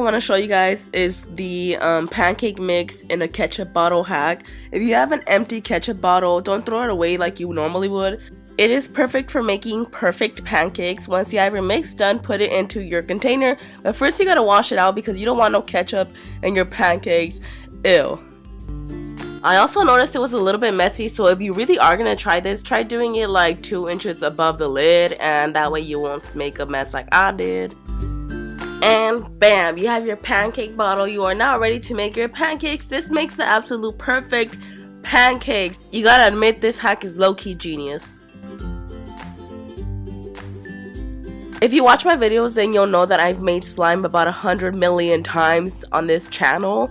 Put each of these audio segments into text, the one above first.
I want to show you guys is the pancake mix in a ketchup bottle hack. If you have an empty ketchup bottle, don't throw it away like you normally would. It is perfect for making perfect pancakes. Once you have your mix done, put it into your container. But first you gotta wash it out because you don't want no ketchup in your pancakes. Ew. I also noticed it was a little bit messy, so if you really are gonna try this, try doing it like 2 inches above the lid, and that way you won't make a mess like I did. And bam, you have your pancake bottle. You are now ready to make your pancakes. This makes the absolute perfect pancakes. You gotta admit, this hack is low-key genius. If you watch my videos, then you'll know that I've made slime about 100 million times on this channel.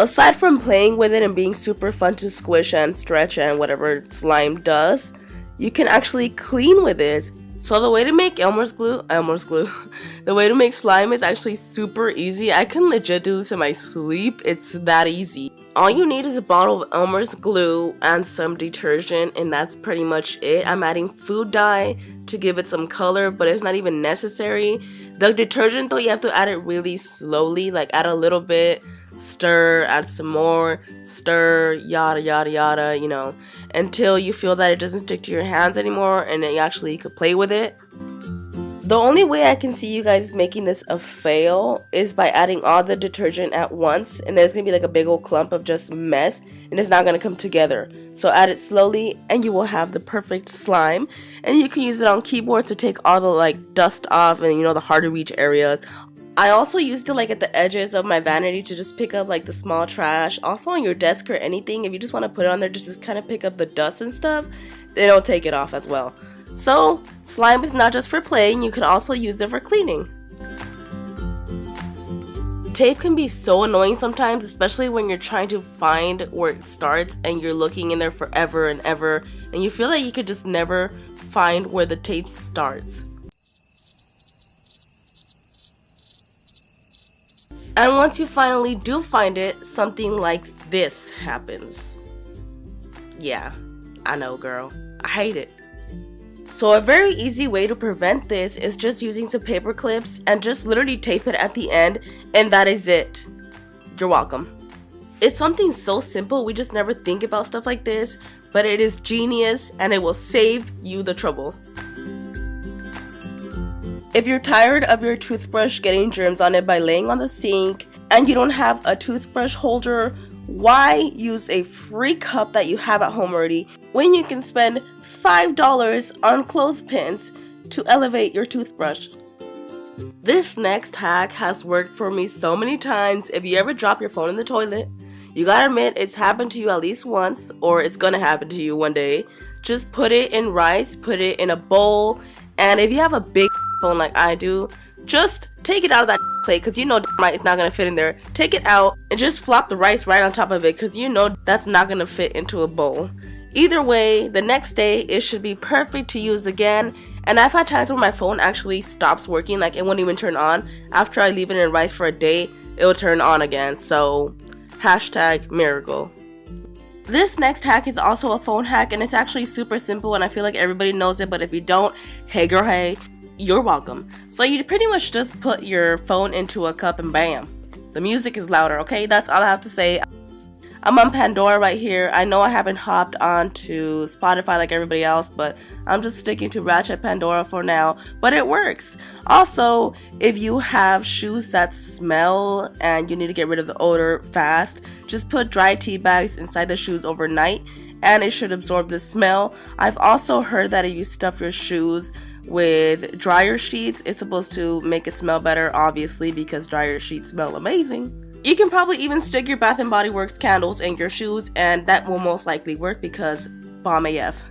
Aside from playing with it and being super fun to squish and stretch and whatever slime does, you can actually clean with it. So the way to make the way to make slime is actually super easy. I can legit do this in my sleep. It's that easy. All you need is a bottle of Elmer's glue and some detergent, and that's pretty much it. I'm adding food dye to give it some color, but it's not even necessary. The detergent though, you have to add it really slowly, like add a little bit, stir, add some more, stir, yada yada yada, you know, until you feel that it doesn't stick to your hands anymore and then you could play with it. The only way I can see you guys making this a fail is by adding all the detergent at once, and there's gonna be like a big old clump of just mess and it's not gonna come together. So add it slowly and you will have the perfect slime, and you can use it on keyboard to take all the like dust off and, you know, the hard to reach areas. I also used it like at the edges of my vanity to just pick up like the small trash. Also on your desk or anything, if you just want to put it on there just to kind of pick up the dust and stuff, they don't take it off as well. So slime is not just for playing, you can also use it for cleaning. Tape can be so annoying sometimes, especially when you're trying to find where it starts and you're looking in there forever and ever, and you feel like you could just never find where the tape starts. And once you finally do find it, something like this happens. Yeah, I know, girl. I hate it. So a very easy way to prevent this is just using some paper clips and just literally tape it at the end, and that is it. You're welcome. It's something so simple, we just never think about stuff like this, but it is genius and it will save you the trouble. If you're tired of your toothbrush getting germs on it by laying on the sink and you don't have a toothbrush holder, why use a free cup that you have at home already when you can spend $5 on clothespins to elevate your toothbrush? This next hack has worked for me so many times. If you ever drop your phone in the toilet, you gotta admit it's happened to you at least once, or it's gonna happen to you one day. Just put it in rice, put it in a bowl, and if you have a big phone like I do, just take it out of that plate because you know it's not going to fit in there. Take it out and just flop the rice right on top of it because you know that's not going to fit into a bowl. Either way, the next day it should be perfect to use again. And I've had times where my phone actually stops working, like it won't even turn on. After I leave it in rice for a day, it will turn on again. So hashtag miracle. This next hack is also a phone hack, and it's actually super simple and I feel like everybody knows it, but if you don't, hey girl, hey, you're welcome. So you pretty much just put your phone into a cup and bam, the music is louder, okay? That's all I have to say. I'm on Pandora right here. I know I haven't hopped on to Spotify like everybody else, but I'm just sticking to Ratchet Pandora for now, but it works. Also, if you have shoes that smell and you need to get rid of the odor fast, just put dry tea bags inside the shoes overnight and it should absorb the smell. I've also heard that if you stuff your shoes with dryer sheets, it's supposed to make it smell better, obviously, because dryer sheets smell amazing. You can probably even stick your Bath & Body Works candles in your shoes and that will most likely work because bomb AF.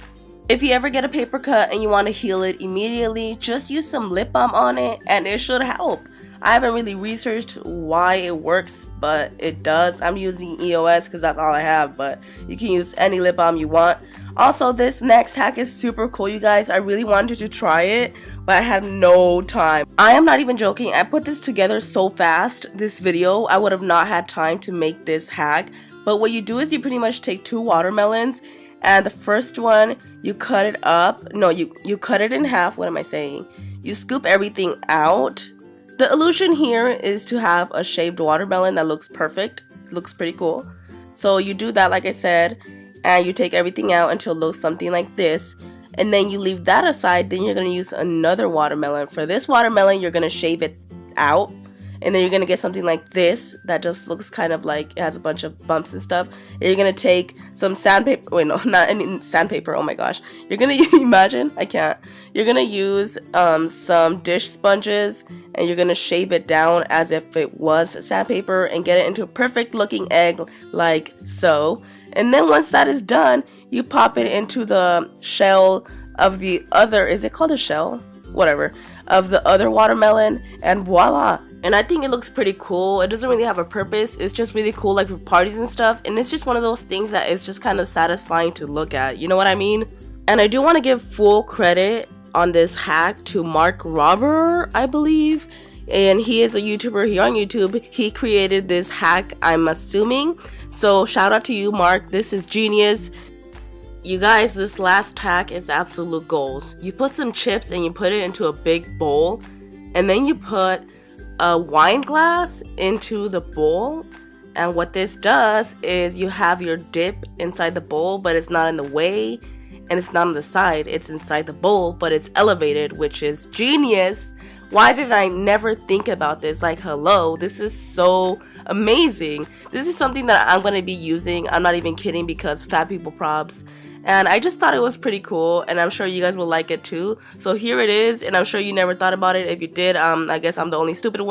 If you ever get a paper cut and you want to heal it immediately, just use some lip balm on it and it should help. I haven't really researched why it works, but it does. I'm using EOS because that's all I have, but you can use any lip balm you want. Also, this next hack is super cool, you guys. I really wanted to try it, but I had no time. I am not even joking. I put this together so fast, this video. I would have not had time to make this hack. But what you do is you pretty much take 2 watermelons, and the first one, you cut it up. No, you cut it in half. What am I saying? You scoop everything out. The illusion here is to have a shaved watermelon that looks perfect. It looks pretty cool. So you do that like I said, and you take everything out until it looks something like this. And then you leave that aside, then you're going to use another watermelon. For this watermelon, you're going to shave it out. And then you're going to get something like this that just looks kind of like it has a bunch of bumps and stuff. And you're going to take some sandpaper. Wait, no, not any sandpaper. Oh my gosh. You're going to imagine. I can't. You're going to use some dish sponges and you're going to shave it down as if it was sandpaper and get it into a perfect looking egg like so. And then once that is done, you pop it into the shell of the other, is it called a shell? Whatever, of the other watermelon, and voila. And I think it looks pretty cool. It doesn't really have a purpose. It's just really cool, like for parties and stuff. And it's just one of those things that is just kind of satisfying to look at. You know what I mean? And I do want to give full credit on this hack to Mark Robber, I believe. And he is a YouTuber here on YouTube. He created this hack, I'm assuming. So shout out to you, Mark. This is genius. You guys, this last hack is absolute goals. You put some chips and you put it into a big bowl. And then you put a wine glass into the bowl. And what this does is you have your dip inside the bowl, but it's not in the way. And it's not on the side. It's inside the bowl, but it's elevated, which is genius. Why did I never think about this? Like, hello, this is so amazing. This is something that I'm going to be using. I'm not even kidding, because fat people probs. And I just thought it was pretty cool, and I'm sure you guys will like it too. So here it is, and I'm sure you never thought about it. If you did, I guess I'm the only stupid one.